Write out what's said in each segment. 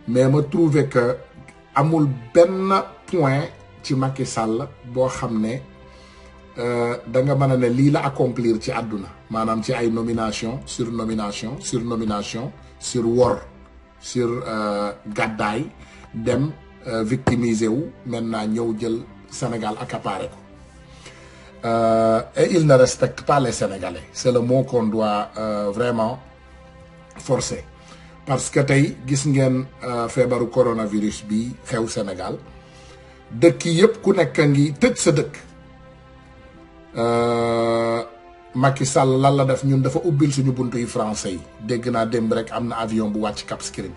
mais ma trouvé que amul benn point ci Macky Sall boo xam ne da nga mën a ne lii la accomplir ci àdduna maanaam ci ay nomination sur nomination sur nomination sur wor sur gàddaay dem victimiser wu maintenant ñëw jël Sénégal accaparé ko et il ne respecte pas les Sénégalais c'est le mot qu'on doit vraiment forcer parce que tey gis ngeen feebaru coronavirus bi xew Sénégal dëkk yëpp ku nekk ngi tëj sa dëkk Macky Sall lan la def ñun dafa ubbil suñu buntu yi français yi dégg naa démb rek am na avion bu wàcc Cap Skirring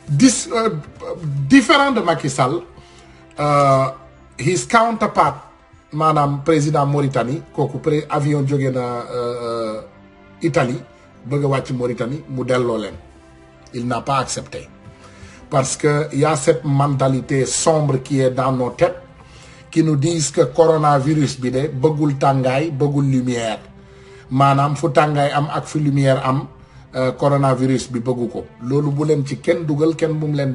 différent de Macky Sall his counterpart maanaam président Mauritanie kooku avion jóge na Italie bëgg a wàcc Mauritanie mu delloo leen il n'a pas accepté parce que y a cette mentalité sombre qui est dans nos têtes qui nous disent que coronavirus bi de bëggul tàngaay bëggul lumière maanaam fu tàngaay am ak fu lumière am coronavirus bi bëggu ko loolu bu leen ci kenn dugal kenn bu mu leen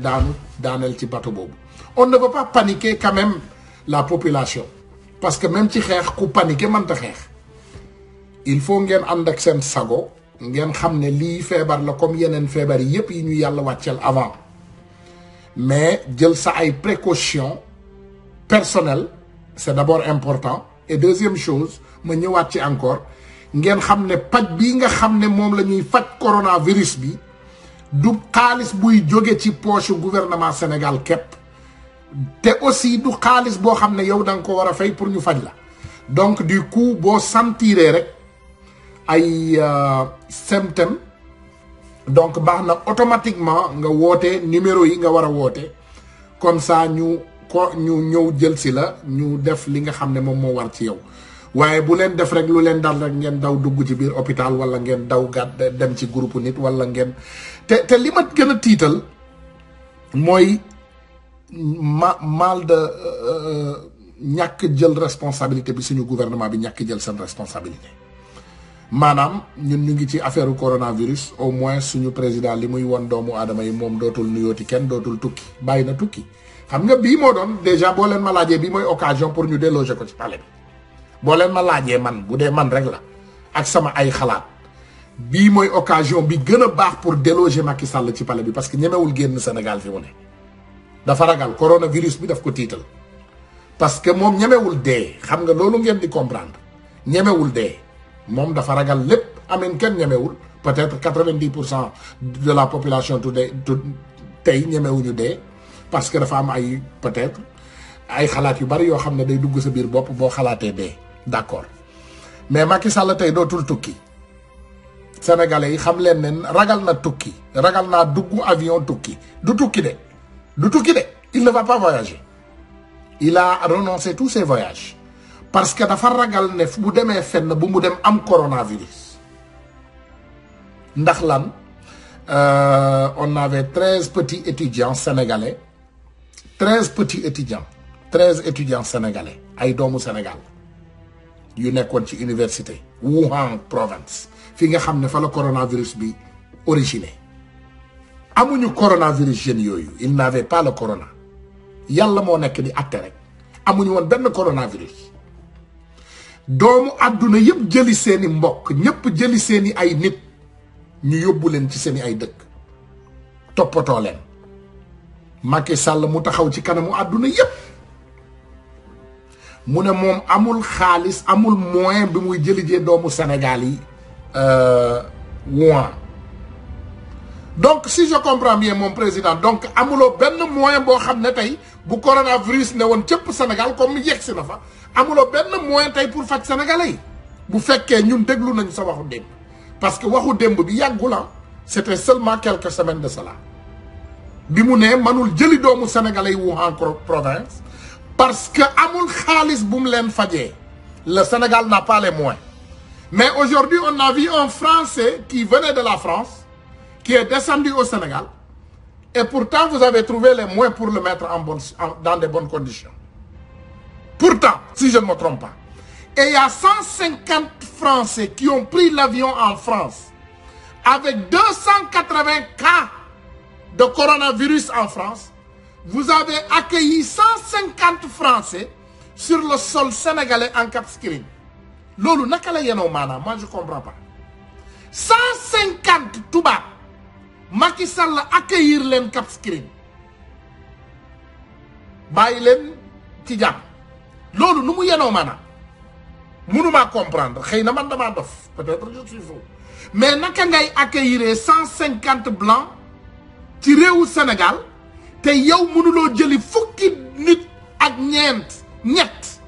daaneel ci bateau boobu on ne veut pas paniquer quand même la population parce que même ci xeex ku paniquer mënta xeex il faut ngeen ànd ak seen sago ngeen xam ne lii feebar la comme yeneen feebar yi yëpp yi ñu yàlla wàcceel avant mais jël sa ay précautions personnelles c'est d'abord important et deuxième chose ma ñëwaat ci encore ngeen xam ne paj bii nga xam ne moom la ñuy faj coronavirus bi du xaalis buy jóge ci poche gouvernement Sénégal képp te aussi du xaalis boo xam ne yow da nga ko war a fay pour ñu faj la donc du coup boo sentiree rek ay symptômes donc baax na automatiquement nga woote numéro yi nga war a woote comme ça ñu ñëw jël si la ñu def li nga xam ne moom moo war ci yow waaye bu leen def rek lu leen dal rek ngeen daw dugg ci biir hôpital wala ngeen daw gàdd dem ci groupe nit wala ngeen te li ma gën a tiital mooy mal de ñàkk jël responsabilité bi suñu gouvernement bi ñàkk jël seen responsabilité maanaam ñun ñu ngi ci affaire coronavirus au moins suñu président li muy won doomu aadama yi moom dootul nuyooti kenn dootul tukki bàyyi na tukki xam nga bii moo doon déjà boo leen ma laajee bii mooy occasion pour ñu déloger ko ci palais bi boo leen ma laajee man bu dee man rek la ak sama ay xalaat bii mooy occasion bi gën a baax pour déloger Macky Sall ci palais bi parce que ñemewul génn Sénégal fi mu ne dafa ragal coronavirus bi daf ko tiital parce que moom ñemewul dee xam nga loolu ngeen di comprendre ñemewul dee moom dafa ragal lépp ameen kenn ñemewul peut-être 90% de la population tey ñemewuñu dee parce que dafa am ay peut-être ay xalaat yu bari yoo xam ne day dugg sa biir bopp boo xalaatee dee d'accord mais Macky Sall tey dootul tukki sénégalais yi xam leen ne ragal na tukki ragal naa dugg avion tukki du tukki de il ne va pas voyager il a renoncé tous ses voyages parce que dafa ragal ne bu demee fenn bu mu dem am coronavirus ndax lan on avait 13 petits étudiants sénégalais 13 étudiants sénégalais ay doomu Sénégal yu nekkoon ci université Wuhan province fi nga xam ne fa la coronavirus bi originé amuñu coronavirus jeunes yooyu il n'avait pas le corona yàlla moo nekk di atte rek amuñu woon benn coronavirus doomu àdduna yëpp jëli seeni mbokk ñëpp jëli seeni ay nit ñu yóbbu leen ci seeni ay dëkk toppatoo leen Macky Sall mu taxaw ci kanamu àdduna yëpp mu ne moom amul xaalis amul moyen bi muy jëlijee doomu Sénégal yi Wuhan donc si je comprends bien mon président donc amuloo benn moyen boo xam ne tey bu coronavirus ne woon cëpp Sénégal comme yegg si na fa amuloo benn moyen tey pour faj sénégalais yi bu fekkee ñun déglu nañ sa waxu démb parce que waxu démb bi yàggul c'était seulement quelques semaines de cela bi mu ne manul jëli doomu sénégalais yi Wuhan province parce que amul xaalis bu mu leen fajee le Sénégal n'a pas les moyens mais aujourd'hui on a vu un Français qui venait de la France qui est descendu au Sénégal et pourtant vous avez trouvé les moyens pour le mettre dans de bonnes conditions. Pourtant, si je ne me trompe pas, et il y a 150 Français qui ont pris l'avion en France avec 280 cas de coronavirus en France, vous avez accueilli 150 Français sur le sol sénégalais en Cap Skirring. Lolu naka la yeno mana, moi je comprends pas. 150 tubaab Macky Sall accueillir len Cap Skirring. Bayi len ci jàmm. Lolu nu mu yeno mana. Mënuma comprendre. Xeyna man dama dof. Peut-être je suis fou. Mais naka ngay accueillir 150 blancs ci réewu Sénégal te yow mënuloo jëli fukki nit ak ñett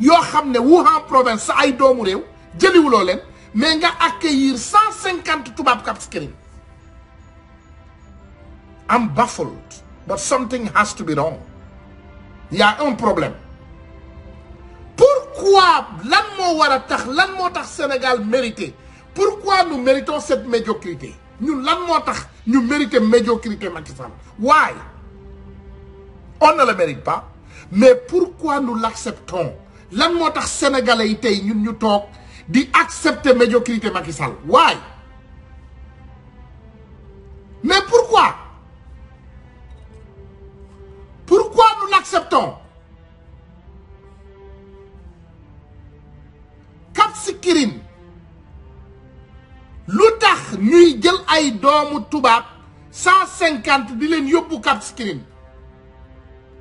yoo xam ne Wuhan province sa ay doomu réew jëliwuloo leen mais nga accueillir 150 tubaab Cap Skirring. I'm baffled, but something has to be wrong. Il y a un problème. Pourquoi lan moo war a tax lan moo tax Sénégal mérité? Pourquoi nous méritons cette médiocrité? Nous lan moo tax ñu mérité médiocrité Macky Sall? Why? On ne le mérite pas. Mais pourquoi nous l'acceptons? Lan moo tax sénégalais yi tey ñun ñu toog di accepter médiocrité Macky Sall? Why? Mais pourquoi? Pourquoi nous l'acceptons? Cap Skirring lu tax ñuy jël ay doomu tubaab 150 di leen yóbbu Cap Skirring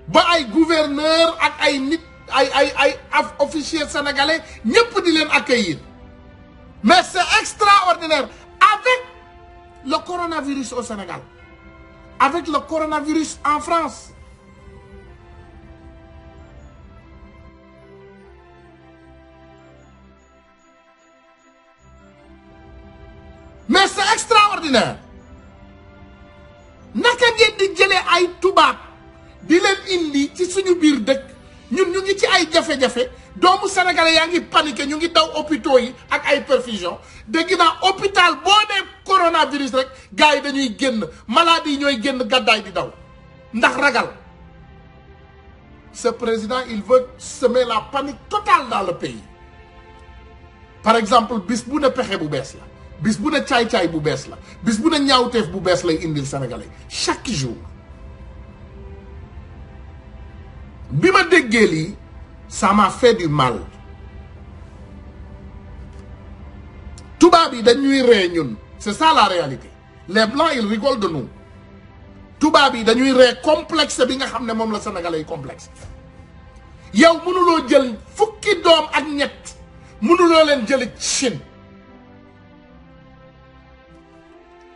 ba ay gouverneur ak ay nit ay officiers sénégalais ñëpp di leen accueillir. Mais c'est extraordinaire avec le coronavirus au Sénégal, avec le coronavirus en France. Mais c'est extraordinaire. Naka ngeen di jëlee ay tubaab di leen indi ci suñu biir dëkk ñun ñu ngi ci ay jafe-jafe doomu sénégalais yaa ngi paniqué ñu ngi daw hôpitaux yi ak ay perfusion dégg naa hôpital boo dee coronavirus rek gars yi dañuy génn malade yi ñooy génn gàddaay di daw ndax ragal. Ce président il veut semer la panique totale dans le pays. Par exemple bis bu ne pexe bu bees la. bis bu ne caay-caay bu bees la bis bu ne ñaawteef bu bees lay indil sénégalais chaque jour. bi ma déggee lii ça m'a fait du mal. tubaab yi dañuy ree ñun c'est ça la réalité. Les blancs ils rigolent de nous. tubaab yi dañuy ree complexe bi nga xam ne moom la sénégalais yi complexe. yow mënuloo jël fukki doom ak ñett mënuloo leen jëli Chine.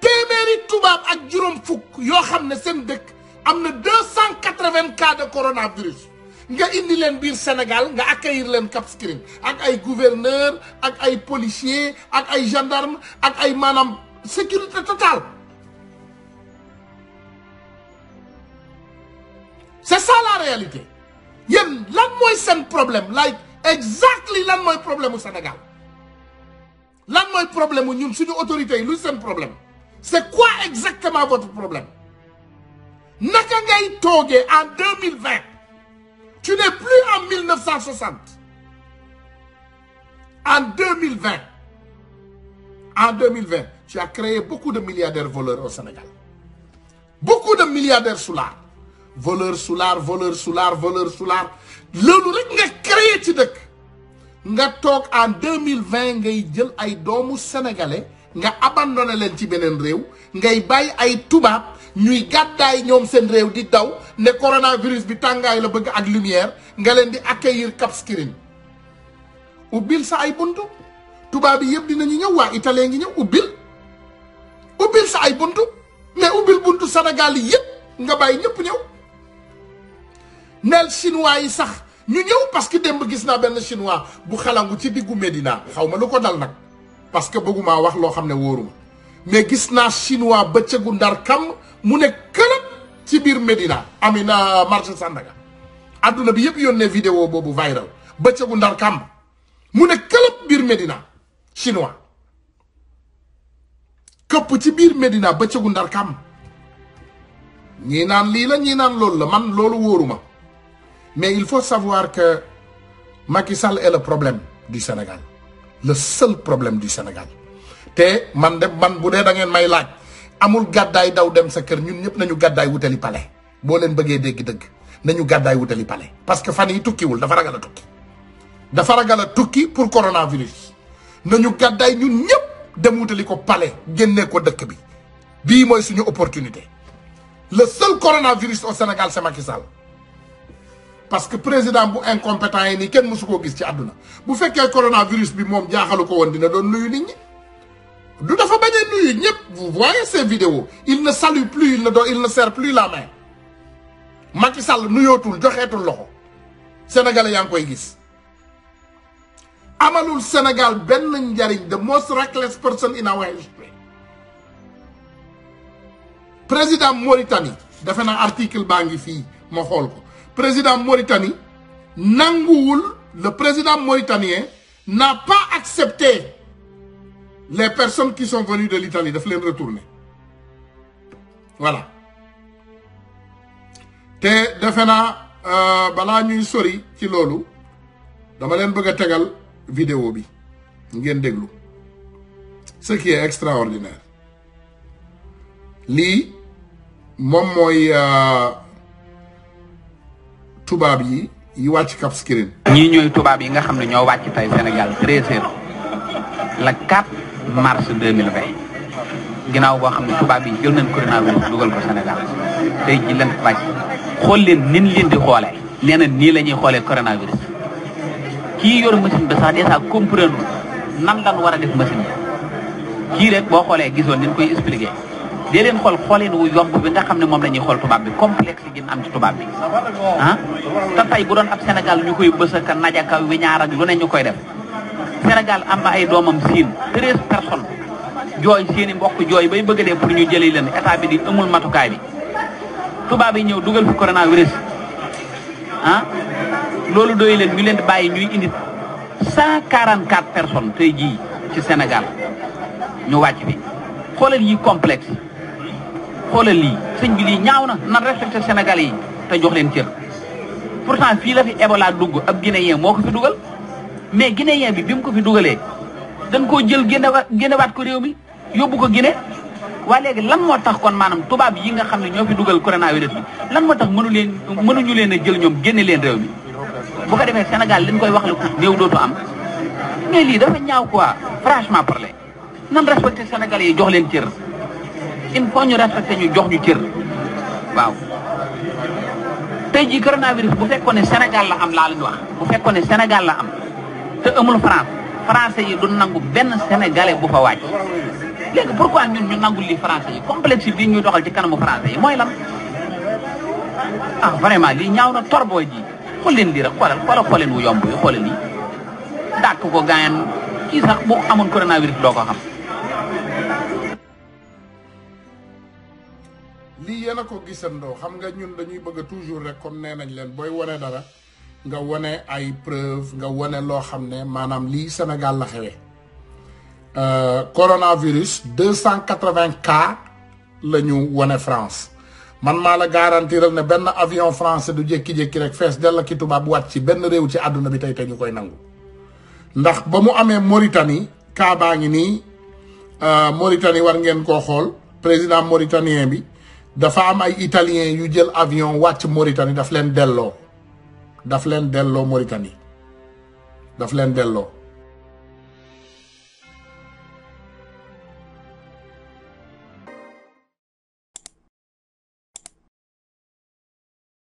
téeméeri tubaab ak juróom fukk yoo xam ne seen dëkk am na 280 cas de coronavirus nga indi leen biir Sénégal nga accueillir leen Cap Skirring ak ay gouverneur ak ay policier ak ay gendarme ak ay maanaam sécurité totale. C'est ça la réalité. yéen lan mooy seen problème like exactly lan mooy problème mu Sénégal lan mooy problème mu ñun suñu autorités yi luy seen problème. C'est quoi exactement votre problème? Naka ngay toogee en 2020. Tu n'es plus en 1960. En 2020. En 2020, tu as créé beaucoup de milliardaires voleurs au Sénégal. Beaucoup de milliardaires soulards. Voleurs soulards, voleurs soulards, voleurs soulards. Loolu rek nga créé ci dëkk. Nga toog en 2020 ngay jël ay doomu sénégalais. Nga abandonné leen ci beneen réew ngay bàyyi ay tubaab ñuy gàddaay ñoom seen réew di daw ne coronavirus bi tàngaay la bëgg ak lumière nga leen di accueillir Cap Skirring. ubbil sa ay buntu tubaab yi yëpp dinañu ñëw waa italien ngi ñëw ubbil sa ay buntu mais ubbil buntu Sénégal yi yëpp nga bàyyi ñëpp ñëw. neel chinois yi sax ñu ñëw parce que démb gis naa benn chinois bu xalangu ci diggu Médina xaw ma lu ko dal nag. parce que bëgguma wax loo xam ne wóoruma mais gis naa chinois bëccëgu ndar kam mu ne këlëb ci biir Médina amina marché Sandaga adduna bi yëpp yónnee vidéo boobu viral bëccëgu ndar kam mu ne këlëb biir Médina chinois këpp ci biir Médina bëccëgu ndar kam ñii naan lii la ñii naan loolu la man loolu wóoruma mais il faut savoir que Macky Sall est le problème du Sénégal. Le seul problème du Sénégal. Te man bu dee da ngeen may laaj amul gàddaay daw dem sa kër ñun ñëpp nañu gàddaay wutali palais boo leen bëggee dégg dëgg nañu gàddaay wutali palais parce que fan yi tukkiwul dafa ragal a tukki dafa ragal a tukki pour coronavirus nañu gàddaay ñun ñëpp dem wutali ko palais génnee ko dëkk bi bii mooy suñu opportunité le seul coronavirus au Sénégal c'est Macky Sall parce que président bu incompétent yi nii kenn mësu koo gis ci àdduna bu fekkee coronavirus bi moom jaaxalu ko woon dina doon nuyu nit ñi du dafa bañ a nuyu ñëpp vous voyez ces vidéos il ne salue plus il ne serre plus la main Macky Sall nuyootul joxeetul loxo sénégalais yaa ngi koy gis amalul Sénégal benn njariñ the most reckless person in our history président Mauritanie defe naa article baa ngi fii ma xool ko président Mauritanie nanguwul le président mauritanien n'a pas accepté les personnes qui sont venues de l'Italie daf leen retourner voilà te defe naa balaa ñuy sori ci loolu dama leen bëgg a tegal vidéo bi ngeen déglu ce qui est extraordinaire lii moom mooy tubaab yi wàcc Cap Skirring. ñii ñooy tubaab yi nga xam ne ñoo wàcc tey Sénégal 13h le 4 mars 2020 ginnaaw boo xam ne tubaab yi jël nañ coronavirus dugal ko Sénégal tey ji leen wàcc xool leen nin leen di xoolee. nee na nii la ñuy xoolee coronavirus kii yor machine bi sax déjà comprendre nan lan war a def machine bi kii rek boo xoolee gisoon ni ñu koy expliqué. dee leen xool xooleen wu yomb bi nga xam ne moom la ñuy xool tubaab bi complexe gi am ci tubaab bi ah te tey bu doon ab Sénégal ñu koy bësaka najaka wiñaar ak lu ne ñu koy def Sénégal am na ay doomam siin 13 personnes jooy seeni mbokk jooy bay bëgg dee pour ñu jëlee leen état bi di amul matukaay bi tubaab yi ñëw dugal fi coronavirus ah loolu doy leen ñu leen di bàyyi ñuy indi 144 personnes tey jii ci Sénégal ñu wàcc bi xoolal yi complexe xoolal lii sëñ bi lii ñaaw na nan respecté Sénégalais yi te jox leen cër pourtant fii la fi Ebola dugg ab Guinéen moo ko fi dugal mais Guinéen bi mu ko fi dugalee dañ koo jël génnewaat ko réew mi yóbbu ko Guinée waaye léegi lan moo tax kon maanaam tubaab yi nga xam ne ñoo fi dugal coronavirus bi lan moo tax mënuñu leen a jël ñoom génne leen réew mi bu ko defee Sénégal liñ koy wax la néew dootu am mais lii dafa ñaaw quoi franchement parler nan respecté Sénégalais yi jox leen cër il faut ñu respecté ñu jox ñu cër waaw tey jii coronavirus bu fekkoon ne Sénégal la am laa leen wax bu fekkoon ne Sénégal la am te amul France français yi du nangu benn sénégalais bu fa wàcc léegi pourquoi ñun ñu nangul li français yi complexe bi ñuy doxal ci kanamu français yi mooy lan ah vraiment lii ñaaw na torboo ji xool leen lii rek xooleen wu yomb yi xoolal lii dàkk ko gaañan kii sax bu amoon coronavirus doo ko xam. lii yéen a ko gisandoo xam nga ñun dañuy bëgg toujours rek comme nee nañ leen booy wane dara nga wane ay preuve nga wane loo xam ne maanaam lii Sénégal la xewee coronavirus 280 cas la ñu wane France man maa la garantiral ne benn avion français du jékki-jékki rek fees dell ki tubaab wàcc ci benn réew ci àdduna bi tey te ñu koy nangu ndax ba mu amee Mauritanie cas baa ngi nii Mauritanie war ngeen koo xool président mauritanien bi dafa am ay italien yu jël avion wàcc Mauritanie daf leen delloo Mauritanie daf leen delloo